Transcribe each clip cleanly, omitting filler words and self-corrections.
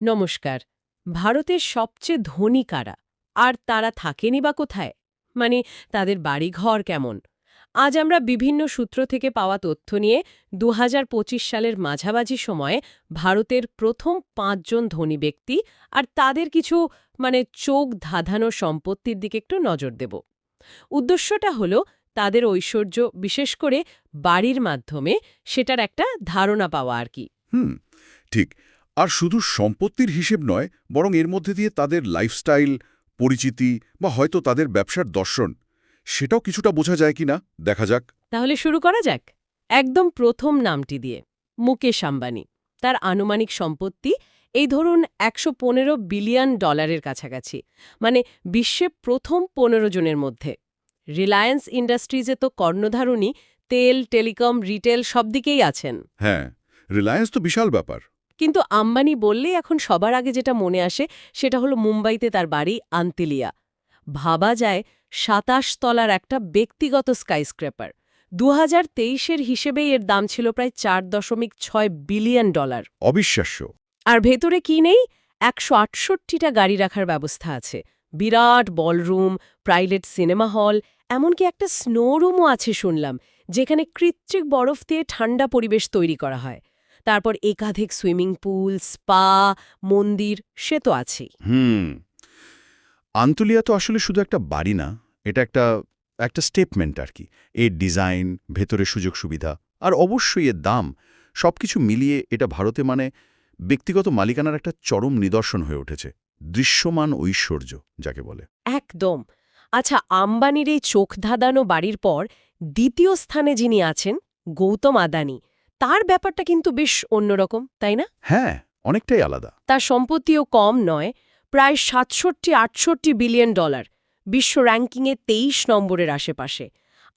নমস্কার। ভারতের সবচেয়ে ধনী কারা? আর তারা থাকেনই বা কোথায়? মানে তাদের বাড়িঘর কেমন? আজ আমরা বিভিন্ন সূত্র থেকে পাওয়া তথ্য নিয়ে ২০২৫ সালের মাঝামাঝি সময়ে ভারতের প্রথম ৫ জন ধনী ব্যক্তি আর তাদের কিছু চোখ ধাঁধানো সম্পত্তির দিকে একটু নজর দেব। উদ্দেশ্যটা হলো তাদের ঐশ্বর্য, বিশেষ করে বাড়ির মাধ্যমে সেটার একটা ধারণা পাওয়া আর কি। হুম, ঠিক। আর শুধু সম্পত্তির হিসেব নয়, বরং এর মধ্যে দিয়ে তাদের লাইফস্টাইল, পরিচিতি বা হয়তো তাদের ব্যবসার দর্শন, সেটাও কিছুটা বোঝা যায় কিনা দেখা যাক। তাহলে শুরু করা যাক। একদম প্রথম নামটি দিয়ে, মুকেশ আম্বানি। তার আনুমানিক সম্পত্তি এই ধরুন $১১৫ বিলিয়ন কাছাকাছি, মানে বিশ্বে প্রথম ১৫ জনের মধ্যে। রিলায়েন্স ইন্ডাস্ট্রিজে তো কর্ণধারণী, তেল, টেলিকম, রিটেল সব দিকেই আছেন। হ্যাঁ, রিলায়েন্স তো বিশাল ব্যাপার। কিন্তু আম্বানি বললেই এখন সবার আগে যেটা মনে আসে সেটা হলো মুম্বাইতে তার বাড়ি আন্তিলিয়া। ভাবা যায় ২৭ তলার একটা ব্যক্তিগত স্কাইস্ক্রেপার। ২০২৩-এর হিসেবেই এর দাম ছিল প্রায় $৪.৬ বিলিয়ন। অবিশ্বাস্য। আর ভেতরে কি নেই? ১৬৮টা গাড়ি রাখার ব্যবস্থা আছে, বিরাট বলরুম, প্রাইভেট সিনেমা হল, এমনকি একটা স্নো রুমও আছে শুনলাম, যেখানে কৃত্রিম বরফ দিয়ে ঠান্ডা পরিবেশ তৈরি করা হয়। তারপর একাধিক সুইমিং পুল, স্পা, মন্দির সে তো আছেই। আন্তলিয়া তো আসলে শুধু একটা বাড়ি না, এটা একটা একটা স্টেটমেন্ট আর কি। এর ডিজাইন, ভেতরে সুযোগ সুবিধা আর অবশ্যই এর দাম, সবকিছু মিলিয়ে এটা ভারতে ব্যক্তিগত মালিকানার একটা চরম নিদর্শন হয়ে উঠেছে। দৃশ্যমান ঐশ্বর্য যাকে বলে। একদম। আচ্ছা, আম্বানির এই চোখ ধাঁধানো বাড়ির পর দ্বিতীয় স্থানে যিনি আছেন, গৌতম আদানি, তার ব্যাপারটা কিন্তু বেশ অন্যরকম, তাই না? হ্যাঁ, অনেকটাই আলাদা। তার সম্পত্তিও কম নয়, প্রায় ৬৭-৬৮ বিলিয়ন ডলার, বিশ্ব র্যাঙ্কিংয়ে ২৩ নম্বরের আশেপাশে।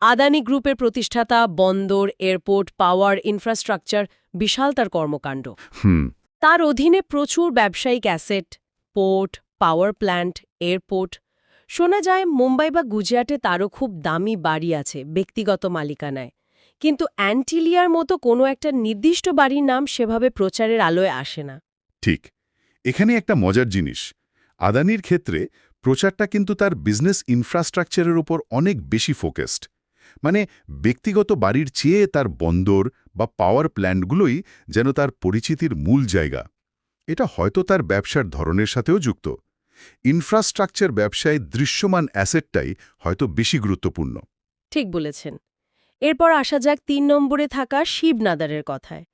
আদানি গ্রুপের প্রতিষ্ঠাতা, বন্দর, এয়ারপোর্ট, পাওয়ার, ইনফ্রাস্ট্রাকচার, বিশাল তার কর্মকাণ্ড। হুম। তার অধীনে প্রচুর ব্যবসায়িক asset, port, power plant, airport. শোনা যায় মুম্বাই বা গুজরাটে তারও খুব দামি বাড়ি আছে ব্যক্তিগত মালিকানায়। কিন্তু অ্যান্টিলিয়ার মতো কোনো একটা নির্দিষ্ট বাড়ির নাম সেভাবে প্রচারের আলোয় আসে না। ঠিক। এখানে একটা মজার জিনিস, আদানির ক্ষেত্রে প্রচারটা কিন্তু তার বিজনেস ইনফ্রাস্ট্রাকচারের উপর অনেক বেশি ফোকাসড। ব্যক্তিগত বাড়ির চেয়ে তার বন্দর বা পাওয়ার প্ল্যান্টগুলোই যেন তার পরিচিতির মূল জায়গা। এটা হয়তো তার ব্যবসার ধরনের সাথেও যুক্ত। ইনফ্রাস্ট্রাকচার ব্যবসায় দৃশ্যমান অ্যাসেটটাই হয়তো বেশি গুরুত্বপূর্ণ। ঠিক বলেছেন। এরপর আসা যাক ৩ নম্বরে থাকা শিব নাদারের কথায়।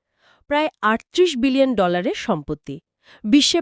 প্রায় $৩৮ বিলিয়ন সম্পত্তি, বিশ্বে